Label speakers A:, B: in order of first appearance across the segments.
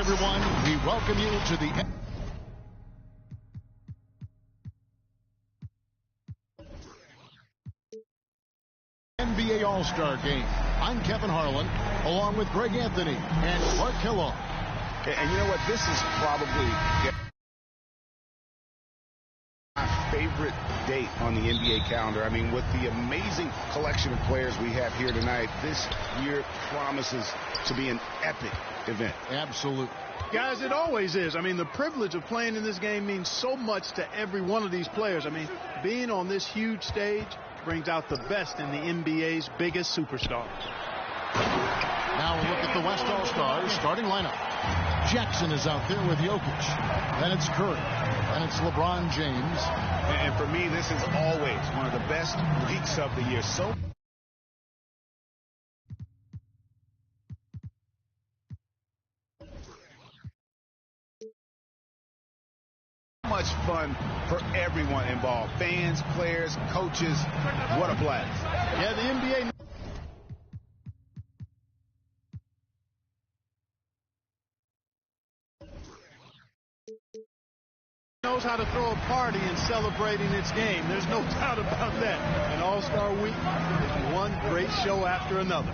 A: everyone. We welcome you to the NBA All-Star Game. I'm Kevin Harlan, along with Greg Anthony and Clark Kellogg.
B: And you know what? This is probably my favorite date on the NBA calendar. I mean, with the amazing collection of players we have here tonight, this year promises to be an epic event.
A: Absolutely.
C: Guys, it always is. I mean, the privilege of playing in this game means so much to every one of these players. I mean, being on this huge stage brings out the best in the NBA's biggest superstars.
A: Now we'll look at the West All-Stars starting lineup. Jackson is out there with Jokic. Then it's Curry. Then it's LeBron James.
B: And for me, this is always one of the best weeks of the year. So much fun for everyone involved. Fans, players, coaches. What a blast.
C: Yeah, the NBA knows how to throw a party in celebrating its game. There's no doubt about that. An All-Star week is one great show after another.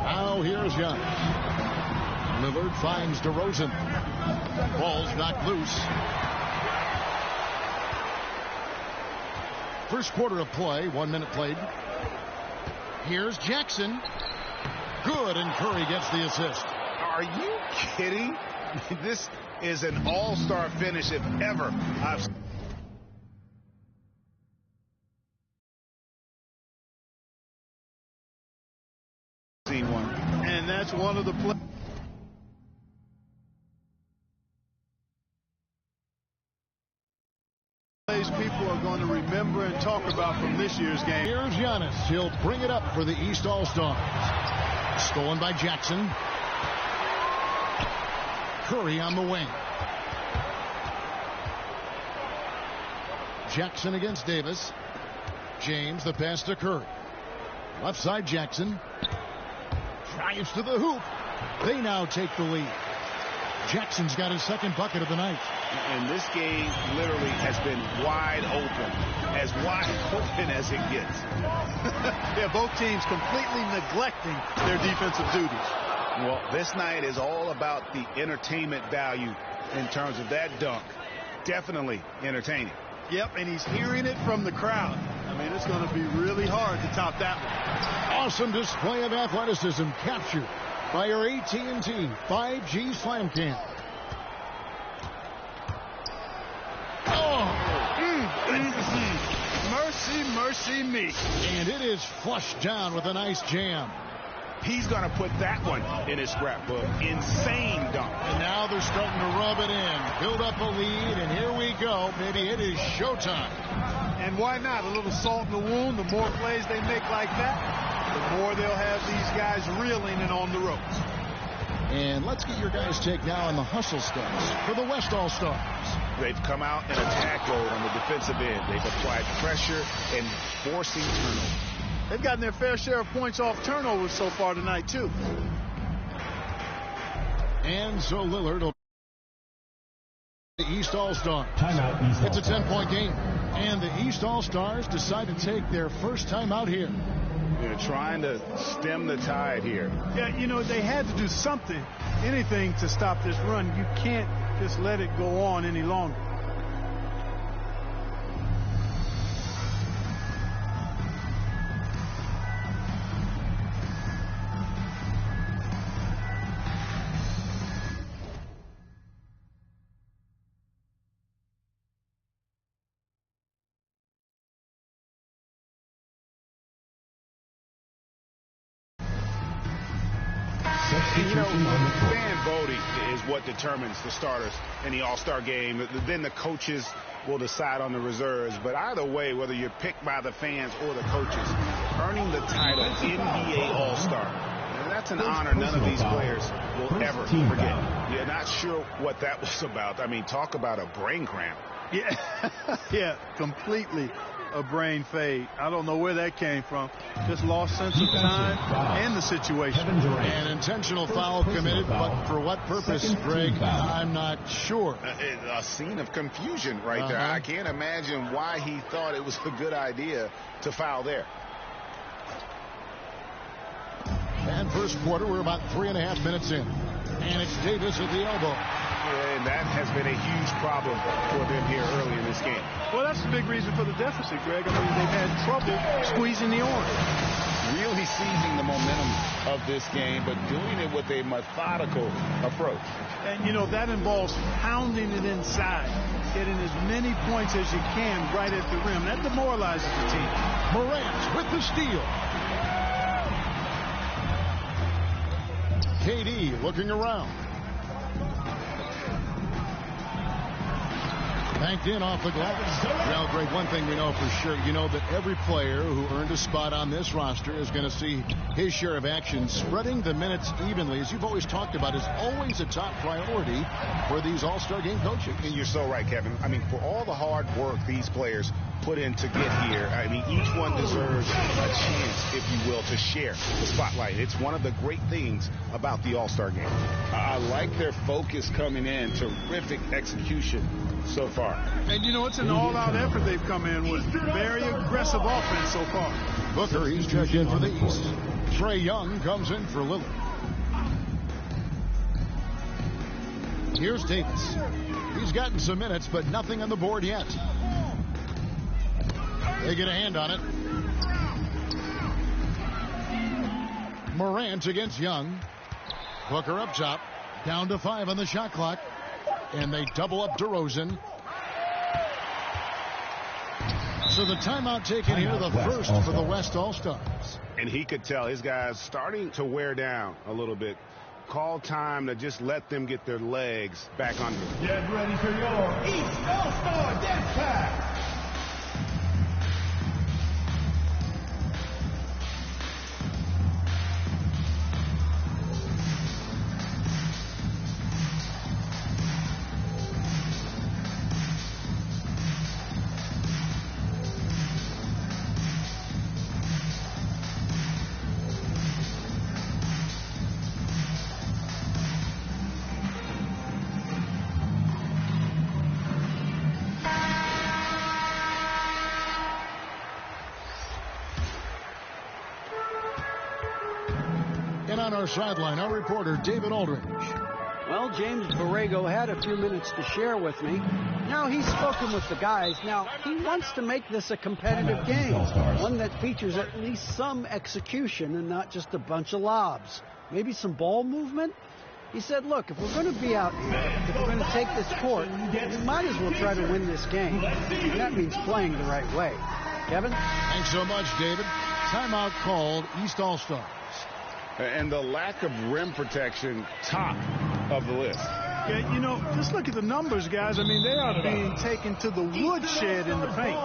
A: Now here's Giannis. Lillard finds DeRozan. Ball's knocked loose. First quarter of play, 1 minute played. Here's Jackson. Good, and Curry gets the assist.
B: Are you kidding? This is an all-star finish if ever I've seen one.
C: And that's one of the plays people are going to remember and talk about from this year's game.
A: Here's Giannis. He'll bring it up for the East All-Stars. Stolen by Jackson. Curry on the wing. Jackson against Davis. James, the pass to Curry. Left side Jackson. Drives to the hoop. They now take the lead. Jackson's got his second bucket of the night.
B: And this game literally has been wide open. As wide open as it gets.
C: Yeah, both teams completely neglecting their defensive duties.
B: Well, this night is all about the entertainment value in terms of that dunk. Definitely entertaining.
C: Yep, and he's hearing it from the crowd. I mean, it's going to be really hard to top that one.
A: Awesome display of athleticism captured by your AT&T 5G Slam Cam.
C: Mercy, mercy me.
A: And it is flushed down with a nice jam.
B: He's going to put that one in his scrapbook. Insane dunk.
A: And now they're starting to rub it in. Build up a lead, and here we go. Maybe it is showtime.
C: And why not? A little salt in the wound. The more plays they make like that, the more they'll have these guys reeling and on the ropes.
A: And let's get your guys' take now on the hustle stats for the West All-Stars.
B: They've come out in attack mode on the defensive end. They've applied pressure and forcing turnovers.
C: They've gotten their fair share of points off turnovers so far tonight, too.
A: And so Lillard will the East All-Stars. It's a 10-point game. And the East All-Stars decide to take their first time out here.
B: They're trying to stem the tide here.
C: Yeah, you know, they had to do something, anything to stop this run. You can't just let it go on any longer.
B: You know, fan voting is what determines the starters in the All-Star game. Then the coaches will decide on the reserves. But either way, whether you're picked by the fans or the coaches, earning the title NBA All-Star, that's an honor none of these players will ever forget. You're not sure what that was about. I mean, talk about a brain cramp.
C: Yeah, yeah, completely. a brain fade. I don't know where that came from. Just lost sense of time and the situation.
A: An intentional foul committed, but for what purpose, Greg, I'm not sure.
B: A scene of confusion right there. I can't imagine why he thought it was a good idea to foul there.
A: And first quarter, we're about 3.5 minutes in. And it's Davis at the elbow.
B: And that has been a huge problem for them here early in this game.
C: Well, that's the big reason for the deficit, Greg. I mean, they've had trouble squeezing the orange.
B: Really seizing the momentum of this game, but doing it with a methodical approach.
C: And, you know, that involves pounding it inside, getting as many points as you can right at the rim. That demoralizes the team.
A: Morant with the steal. KD looking around. Banked in off the glass. Well, Greg, one thing we know for sure, you know that every player who earned a spot on this roster is going to see his share of action. Spreading the minutes evenly, as you've always talked about, is always a top priority for these All-Star game coaches.
B: And you're so right, Kevin. I mean, for all the hard work these players put in to get here, I mean, each one deserves a chance, if you will, to share the spotlight. It's one of the great things about the All-Star game. I like their focus coming in. Terrific execution so far.
C: And, you know, it's an all-out effort they've come in with. Very aggressive offense so far.
A: Booker, he's checked in for the East. Trae Young comes in for Lillard. Here's Davis. He's gotten some minutes, but nothing on the board yet. They get a hand on it. Morant against Young. Booker up top. Down to 5 on the shot clock. And they double up DeRozan. So the timeout taken here, the first for the West All-Stars.
B: And he could tell his guys starting to wear down a little bit. Call time to just let them get their legs back under.
D: Get ready for your East All-Star Death Pack.
A: On our sideline, our reporter, David Aldridge.
E: Well, James Borrego had a few minutes to share with me. Now he's spoken with the guys. Now he wants to make this a competitive game, one that features at least some execution and not just a bunch of lobs. Maybe some ball movement. He said, look, if we're going to be out here, if we're going to take this court, we might as well try to win this game. And that means playing the right way. Kevin?
A: Thanks so much, David. Timeout called, East All-Stars.
B: And the lack of rim protection, top of the list.
C: Yeah, you know, just look at the numbers, guys. I mean, they are being taken to the woodshed in the paint.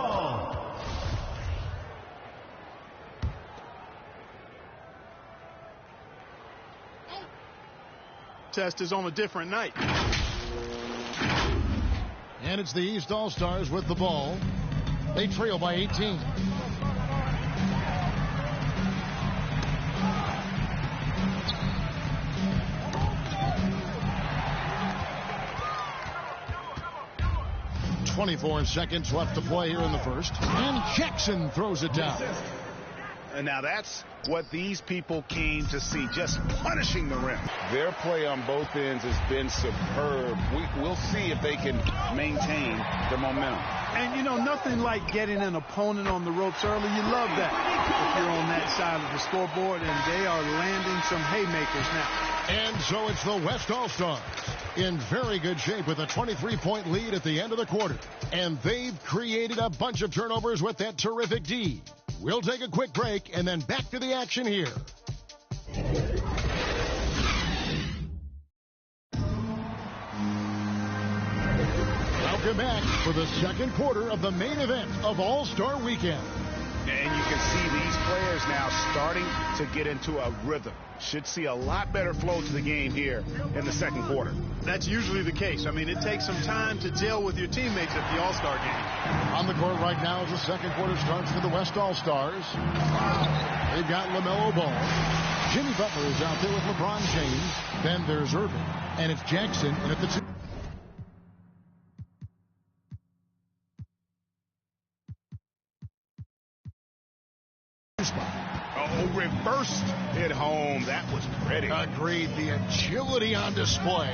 C: Test is on a different night.
A: And it's the East All-Stars with the ball. They trail by 18. .24 seconds left to play here in the first. And Jackson throws it down.
B: And now that's what these people came to see, just punishing the rim. Their play on both ends has been superb. We'll see if they can maintain the momentum.
C: And, you know, nothing like getting an opponent on the ropes early. You love that if you're on that side of the scoreboard, and they are landing some haymakers now.
A: And so it's the West All-Stars in very good shape with a 23-point lead at the end of the quarter. And they've created a bunch of turnovers with that terrific D. We'll take a quick break and then back to the action here. Welcome back for the second quarter of the main event of All-Star Weekend.
B: And you can see these players now starting to get into a rhythm. Should see a lot better flow to the game here in the second quarter.
C: That's usually the case. I mean, it takes some time to gel with your teammates at the All-Star game.
A: On the court right now as the second quarter starts for the West All-Stars. They've got LaMelo Ball. Jimmy Butler is out there with LeBron James. Then there's Irving. And it's Jackson in at the 2.
B: Oh, reversed it home. That was pretty.
A: Agreed. The agility on display.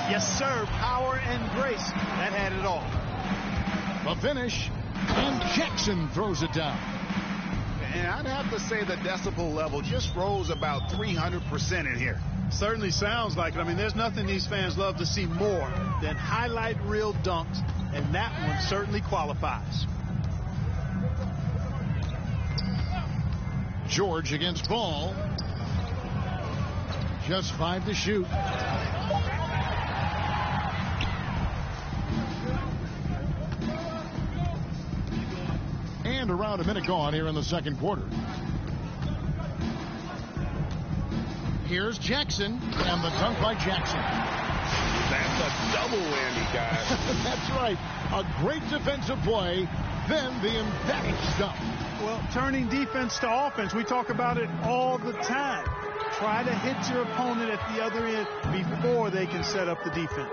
C: Yes, sir. Power and grace. That had it all.
A: The finish. And Jackson throws it down.
B: And I'd have to say the decibel level just rose about 300% in here.
C: Certainly sounds like it. I mean, there's nothing these fans love to see more than highlight reel dunks, and that one certainly qualifies.
A: George against Ball. Just 5 to shoot. And around a minute gone here in the second quarter. Here's Jackson, and the dunk by Jackson.
B: That's a double whammy, guys.
A: That's right. A great defensive play, then the emphatic stuff.
C: Well, turning defense to offense, we talk about it all the time. Try to hit your opponent at the other end before they can set up the defense.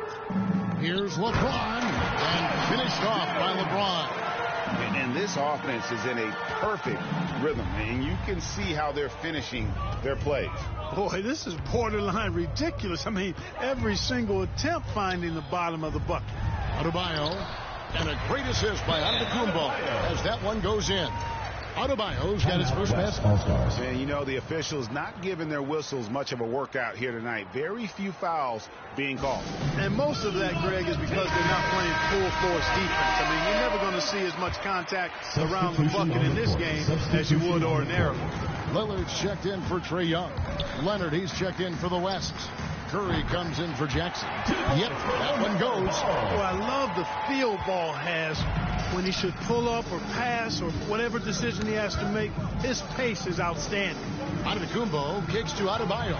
A: Here's LeBron, and finished off by LeBron.
B: And this offense is in a perfect rhythm, and you can see how they're finishing their plays.
C: Boy, this is borderline ridiculous. I mean, every single attempt finding the bottom of the bucket.
A: Adebayo, and a great assist by Antetokounmpo as that one goes in. Adebayo's got his first basket.
B: And you know, the officials not giving their whistles much of a workout here tonight. Very few fouls being called.
C: And most of that, Greg, is because they're not playing full force defense. I mean, you're never going to see as much contact around the bucket in this game as you would ordinarily.
A: Lillard's checked in for Trae Young. Leonard, he's checked in for the West. Curry comes in for Jackson. Yep, that one goes.
C: Oh, I love the feel Ball has when he should pull up or pass or whatever decision he has to make. His pace is outstanding.
A: Antetokounmpo kicks to Adebayo.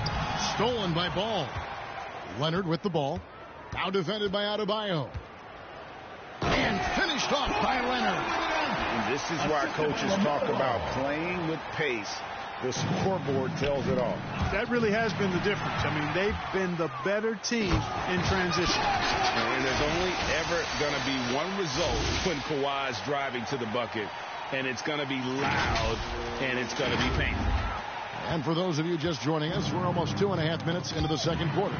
A: Stolen by Ball. Leonard with the ball. Now defended by Adebayo. And finished off by Leonard.
B: And this is why coaches talk about playing with pace. The scoreboard tells it all.
C: That really has been the difference. I mean, they've been the better team in transition.
B: And there's only ever going to be one result when Kawhi's driving to the bucket, and it's going to be loud, and it's going to be painful.
A: And for those of you just joining us, we're almost 2.5 minutes into the second quarter.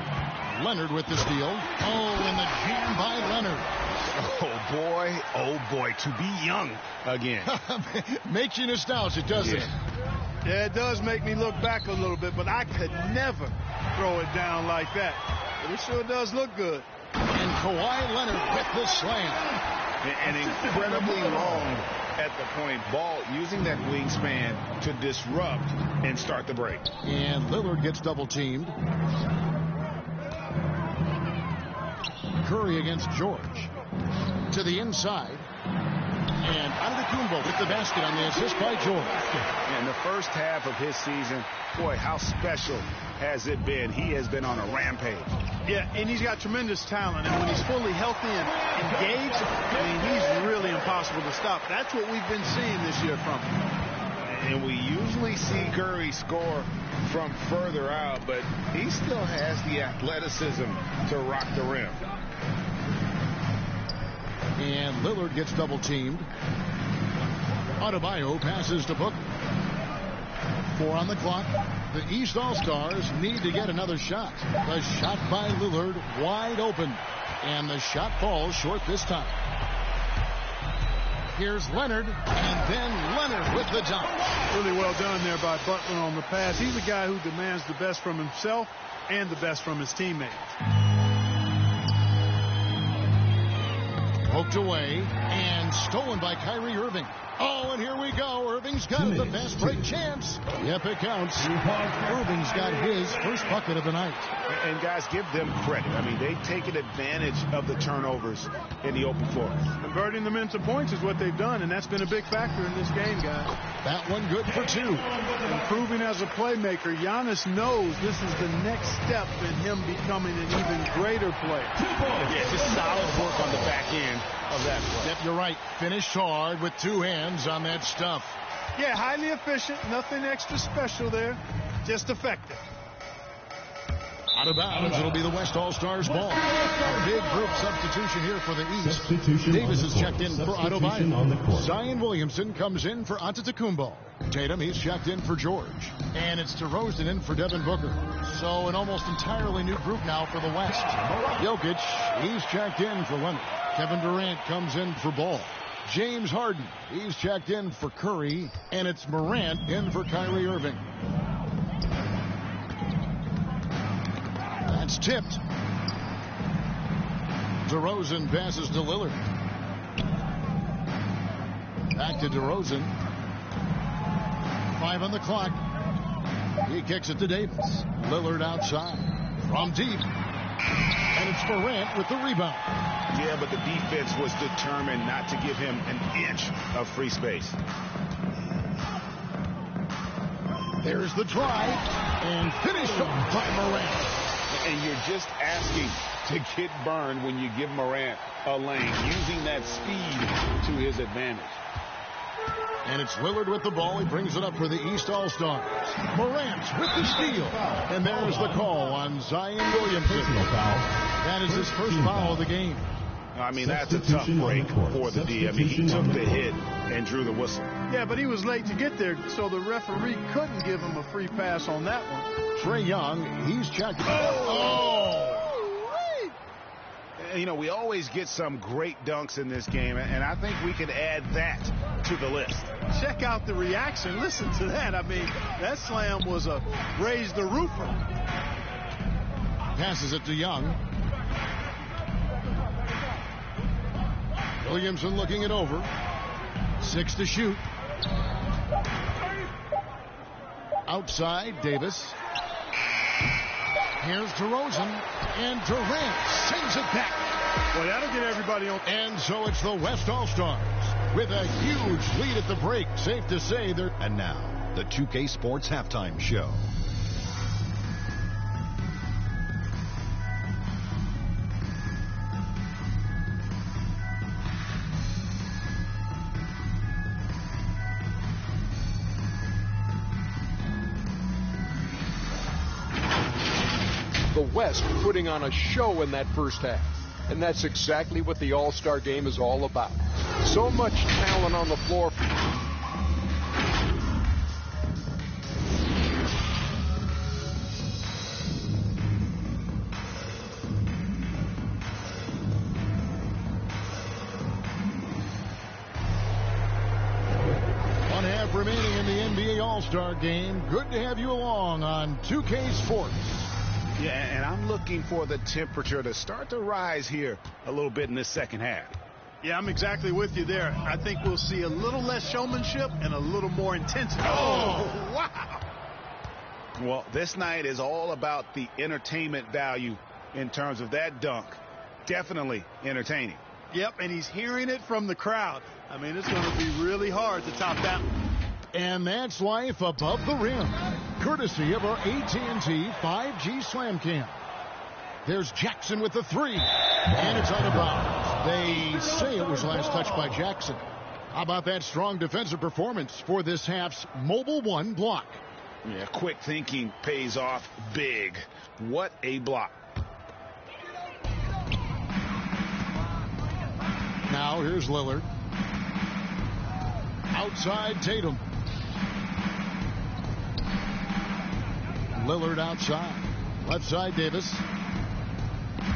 A: Leonard with the steal. Oh, and the jam by Leonard.
B: Oh boy, to be young again.
A: Makes you nostalgic, doesn't it?
C: Yeah, it does make me look back a little bit, but I could never throw it down like that. But it sure does look good.
A: And Kawhi Leonard with the slam.
B: And incredibly long at the point. Ball using that wingspan to disrupt and start the break.
A: And Lillard gets double teamed. Curry against George. To the inside. And Antetokounmpo with the basket on the assist by George.
B: In the first half of his season, boy, how special has it been? He has been on a rampage.
C: Yeah, and he's got tremendous talent. And when he's fully healthy and engaged, I mean, he's really impossible to stop. That's what we've been seeing this year from him.
B: And we usually see Curry score from further out, but he still has the athleticism to rock the rim.
A: And Lillard gets double teamed. Adebayo passes to Booker. 4 on the clock. The East All-Stars need to get another shot. The shot by Lillard wide open. And the shot falls short this time. Here's Leonard, and then Leonard with the dunk.
C: Really well done there by Butler on the pass. He's a guy who demands the best from himself and the best from his teammates.
A: Poked away and stolen by Kyrie Irving. Oh, and here we go. Irving's got the fast break chance. Yep, it counts. Irving's got his first bucket of the night.
B: And guys, give them credit. I mean, they've taken advantage of the turnovers in the open floor.
C: Converting them into points is what they've done, and that's been a big factor in this game, guys.
A: That one good for 2.
C: Improving as a playmaker, Giannis knows this is the next step in him becoming an even greater player.
B: Yeah, just solid work on the back end of that play.
A: Yep, you're right. Finished hard with 2 hands on that stuff.
C: Yeah, highly efficient. Nothing extra special there. Just effective.
A: Out of bounds, it'll be the West All-Stars ball. A big group substitution here for the East. Davis is checked in for Adebayo. Zion Williamson comes in for Antetokounmpo. Tatum, he's checked in for George. And it's DeRozan in for Devin Booker. So an almost entirely new group now for the West. Jokic, he's checked in for Leonard. Kevin Durant comes in for Ball. James Harden, he's checked in for Curry. And it's Morant in for Kyrie Irving. That's tipped. DeRozan passes to Lillard. Back to DeRozan. 5 on the clock. He kicks it to Davis. Lillard outside. From deep. And it's Morant with the rebound.
B: Yeah, but the defense was determined not to give him an inch of free space.
A: There's the drive. And finished off by Morant.
B: And you're just asking to get burned when you give Morant a lane, using that speed to his advantage.
A: And it's Lillard with the ball. He brings it up for the East All-Stars. Morant with the steal. And there's the call on Zion Williamson. That is his first foul of the game.
B: I mean, that's a tough break for the D. I mean, he took the hit and drew the whistle.
C: Yeah, but he was late to get there, so the referee couldn't give him a free pass on that one.
A: Trae Young, he's checked.
B: You know, we always get some great dunks in this game, and I think we can add that to the list.
C: Check out the reaction. Listen to that. I mean, that slam was a raise the roofer.
A: Passes it to Young. Williamson looking it over. 6 to shoot. Outside, Davis. Here's DeRozan, and Durant sends it back.
C: Well, that'll get everybody on.
A: And so it's the West All-Stars with a huge lead at the break. Safe to say they're...
F: And now, the 2K Sports Halftime Show.
G: The West putting on a show in that first half. And that's exactly what the All-Star game is all about. So much talent on the floor.
A: One half remaining in the NBA All-Star game. Good to have you along on 2K Sports.
B: Yeah, and I'm looking for the temperature to start to rise here a little bit in this second half.
C: Yeah, I'm exactly with you there. I think we'll see a little less showmanship and a little more intensity.
B: Oh, wow. Well, this night is all about the entertainment value in terms of that dunk. Definitely entertaining.
C: Yep, and he's hearing it from the crowd. I mean, it's going to be really hard to top that one.
A: And that's life above the rim, courtesy of our AT&T 5G Slam Cam. There's Jackson with the 3, and it's out of bounds. They say it was last touched by Jackson. How about that strong defensive performance for this half's Mobile One block?
B: Yeah, quick thinking pays off big. What a block.
A: Now here's Lillard. Outside Tatum. Lillard outside. Left side Davis.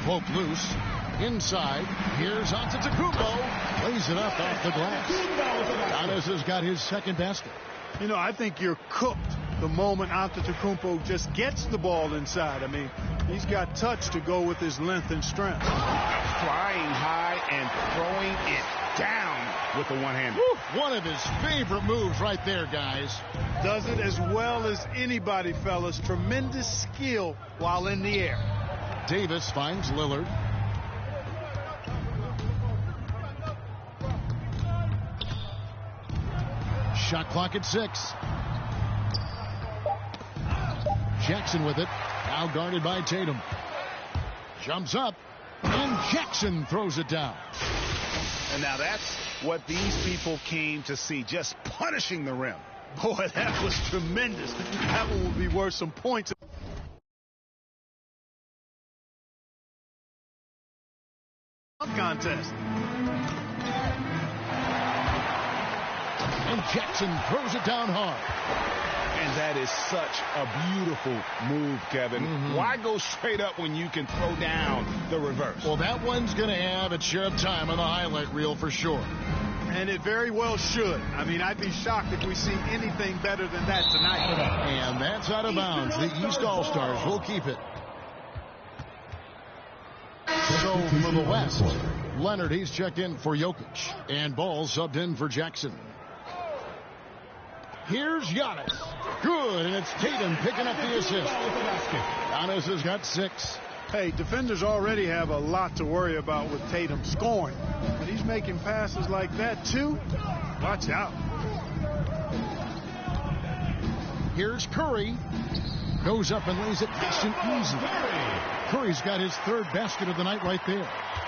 A: Pope loose. Inside. Here's Antetokounmpo. Lays it up off the glass. Giannis has got his second basket.
C: You know, I think you're cooked the moment Antetokounmpo just gets the ball inside. I mean, he's got touch to go with his length and strength.
B: Flying high and throwing it down. with the one-hander.
A: One of his favorite moves right there, guys.
C: Does it as well as anybody, fellas. Tremendous skill while in the air.
A: Davis finds Lillard. Shot clock at 6. Jackson with it. Now guarded by Tatum. Jumps up. And Jackson throws it down.
B: And now that's what these people came to see. Just punishing the rim.
C: Boy, that was tremendous. That one would be worth some points. Contest.
A: And Jackson throws it down hard.
B: And that is such a beautiful move, Kevin. Why go straight up when you can throw down the reverse?
A: Well, that one's going to have its share of time on the highlight reel for sure.
C: And it very well should. I mean, I'd be shocked if we see anything better than that tonight.
A: And that's out of bounds. The East All-Stars will keep it. So for the West, Leonard, he's checked in for Jokic. And Ball subbed in for Jackson. Here's Giannis. Good, and it's Tatum picking up the assist. Giannis has got 6.
C: Hey, defenders already have a lot to worry about with Tatum scoring. But he's making passes like that, too. Watch out.
A: Here's Curry. Goes up and lays it nice and easy. Curry's got his 3rd basket of the night right there.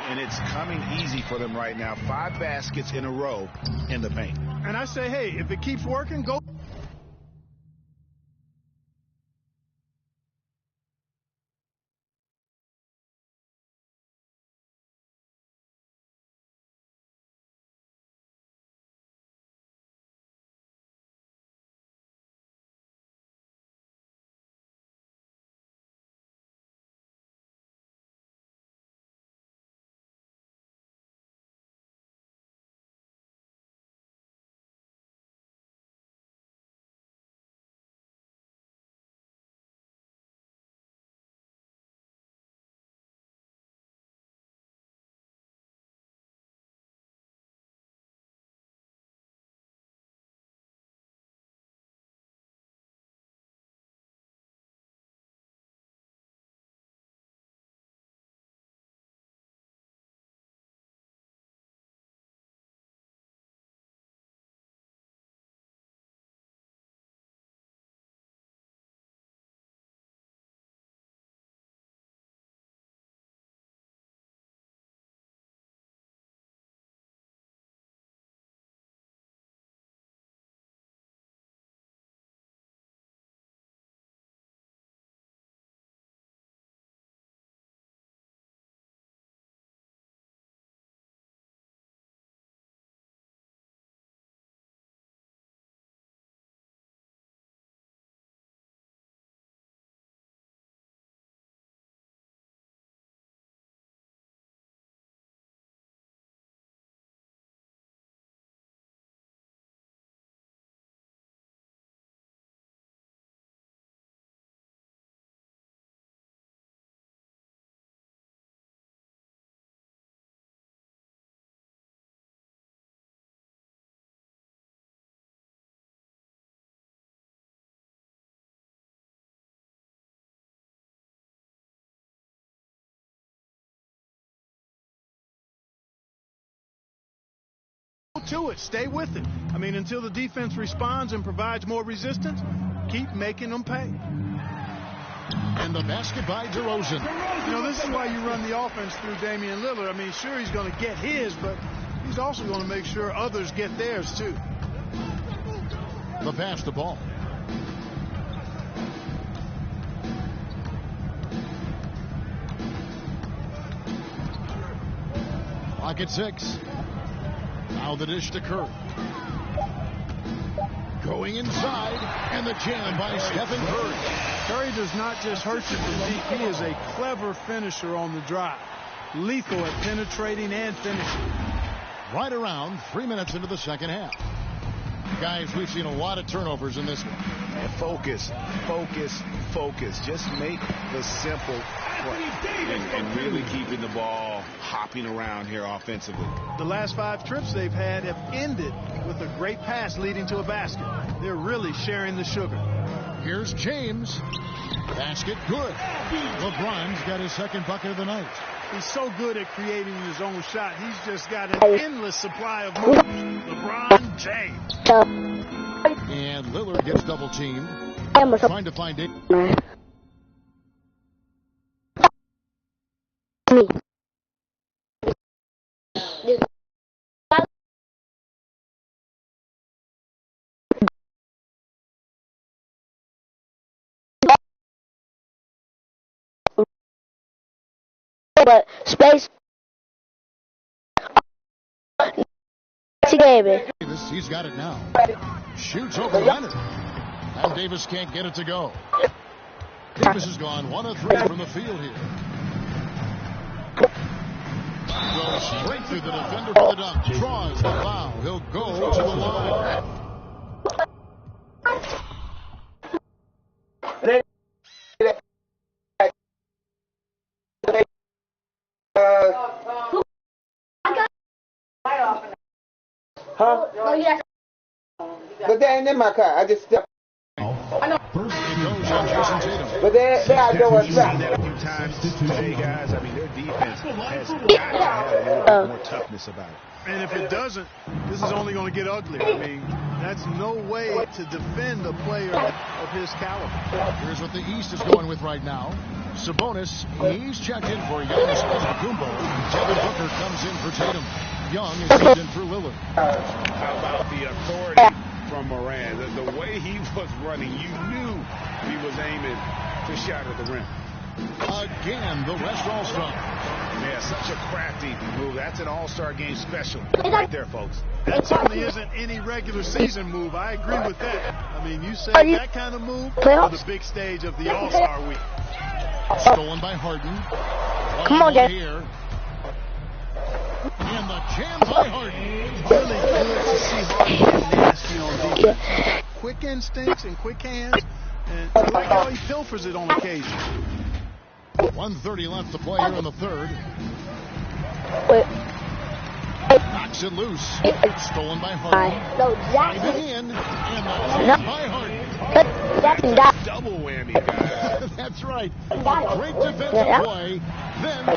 B: And it's coming easy for them right now. 5 baskets in a row in the paint.
C: And I say, hey, if it keeps working, go. To it. Stay with it. I mean, until the defense responds and provides more resistance, keep making them pay.
A: And the basket by DeRozan.
C: You know, this is why you run the offense through Damian Lillard. I mean, sure, he's going to get his, but he's also going to make sure others get theirs, too.
A: The pass to Ball. Clock at 6. Now the dish to Curry. Going inside, and the jam by Stephen Curry.
C: Curry does not just hurt you from deep. He is a clever finisher on the drive. Lethal at penetrating and finishing.
A: Right around 3 minutes into the second half. Guys, we've seen a lot of turnovers in this one.
B: And focus, focus, focus. Just make the simple play and really keeping the ball hopping around here offensively.
C: The last 5 trips they've had have ended with a great pass leading to a basket. They're really sharing the sugar.
A: Here's James. Basket good. LeBron's got his second bucket of the night.
C: He's so good at creating his own shot. He's just got an endless supply of moves. LeBron James.
A: And Lillard gets double teamed. Trying to find it.
H: But space.
A: Davis, he's got it now. Shoots over Leonard. And Davis can't get it to go. Davis has gone 1 of 3 from the field here. Goes straight through the defender for the dunk. Draws the foul. He'll go to the line.
I: But they ain't in my car. I just stepped.
A: First it goes on Jason Tatum.
I: But they are doing
B: that a few times today, guys. I mean, their defense has got to have a little bit more toughness about it.
C: And if it doesn't, this is only going to get uglier. I mean, that's no way to defend a player of his caliber.
A: Here's what the East is going with right now. Sabonis, he's checked in for Giannis Antetokounmpo. Devin Booker comes in for Tatum. Young is checked in for Lillard.
B: How about the authority from Moran? The way he was running, you knew he was aiming to shatter the rim.
A: Again, the West All-Star.
B: Yeah, such a crafty move. That's an All-Star game special right there, folks.
C: That certainly isn't any regular season move. I agree with that. I mean, you say that kind of move for the big stage of the All-Star week.
A: Stolen by Harden.
H: Come on, Dad.
A: Here. And the jam by Harden.
C: Really good to see Harden get nasty on defense. He's got quick instincts and quick hands. And I like how he pilfers it on occasion.
A: 1:30 left to play here in the third. Knocks it loose. Stolen by Harden. Driving in. And the jam by Harden.
B: Double whammy, guys.
A: That's right. A great defensive play. Then the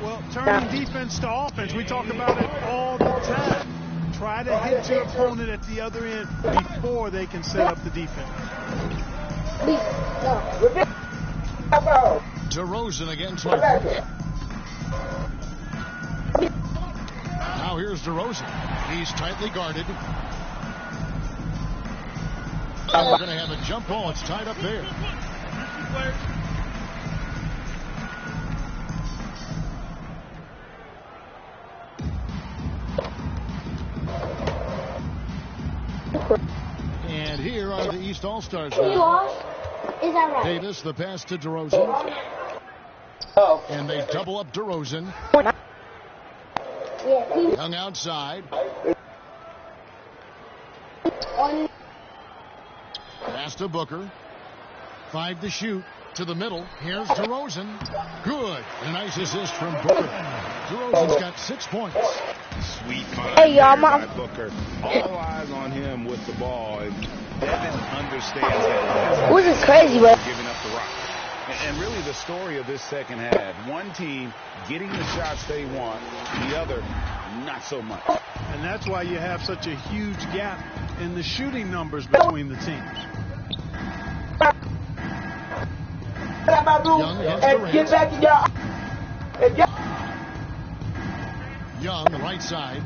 C: well, turning defense to offense, we talk about it all the time. Try to hit your opponent at the other end before they can set up the defense.
A: DeRozan against Harden. Now here's DeRozan. He's tightly guarded. And we're going to have a jump ball. It's tied up there. And here are the East All-Stars now.
H: Is that right?
A: Davis, the pass to DeRozan. And they double up DeRozan. Young outside. Pass to Booker. 5 to shoot. To the middle. Here's DeRozan. Good. A nice assist from Booker. DeRozan's got 6 points.
B: Sweet find
H: Hey, y'all,
B: by Booker. All eyes on him with the ball. And Devin understands that.
H: This is crazy, but
B: Giving up the rock. And really the story of this second half. One team getting the shots they want. The other, not so much.
C: And that's why you have such a huge gap in the shooting numbers between the teams.
A: Young against Durant. Young, the right side.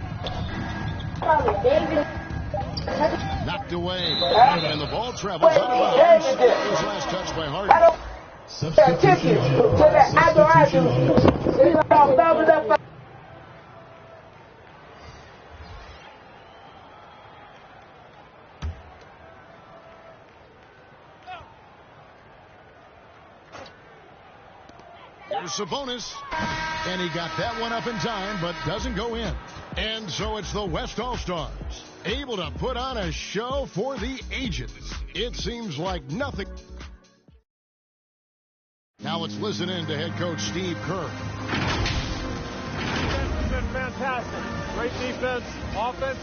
A: Knocked away. And the ball travels out of bounds. It was last touched by Harden. Here's Sabonis. And he got that one up in time, but doesn't go in. And so it's the West All-Stars, able to put on a show for the ages. It seems like nothing. Now let's listen in to head coach Steve Kerr.
C: passing. Great defense, offense.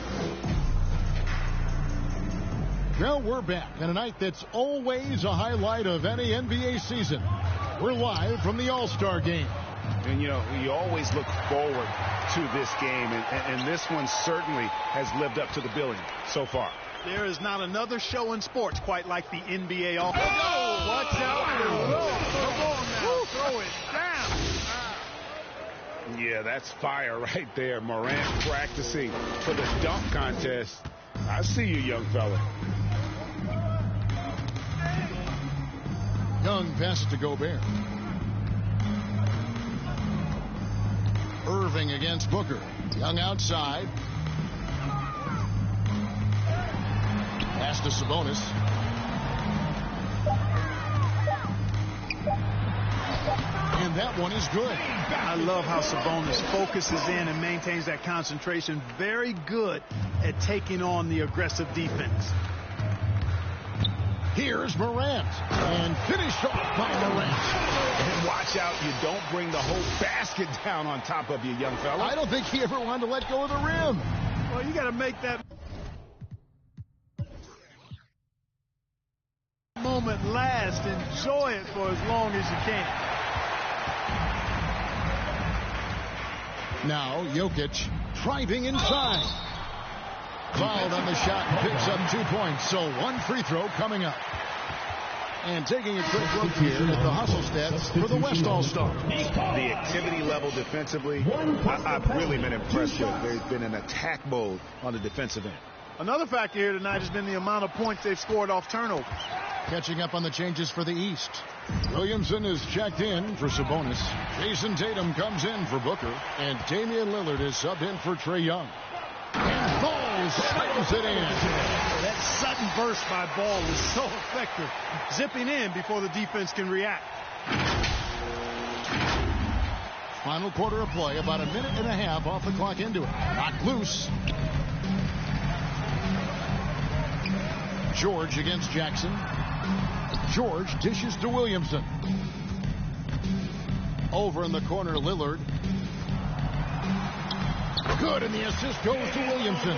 A: Well, we're back on a night that's always a highlight of any NBA season. We're live from the All-Star game.
B: And, you know, you always look forward to this game, and this one certainly has lived up to the billing so far.
C: There is not another show in sports quite like the NBA. Oh, watch out. Come on now, throw it down.
B: Yeah, that's fire right there. Morant practicing for the dunk contest. I see you, young fella.
A: Young passes to Gobert. Irving against Booker. Young outside. Pass to Sabonis. And that one is good.
C: I love how Sabonis focuses in and maintains that concentration. Very good at taking on the aggressive defense.
A: Here's Morant. And finished off by Morant.
B: And watch out, you don't bring the whole basket down on top of you, young fella.
A: I don't think he ever wanted to let go of the rim.
C: Well, you got to make that moment last. Enjoy it for as long as you can.
A: Now Jokic driving inside. Fouled on the shot and picks up 2 points. So one free throw coming up. And taking a quick look here at the hustle stats for the West All-Star.
B: The activity level defensively, I've really been impressed with. There's been an attack mode on the defensive end.
C: Another factor here tonight has been the amount of points they've scored off turnover.
A: Catching up on the changes for the East. Williamson is checked in for Sabonis. Jason Tatum comes in for Booker. And Damian Lillard is subbed in for Trae Young. And Ball slams it in.
C: That sudden burst by Ball is so effective. Zipping in before the defense can react.
A: Final quarter of play, about a minute and a half off the clock into it. Knocked loose. George against Jackson. George dishes to Williamson. Over in the corner, Lillard. Good, and the assist goes to Williamson.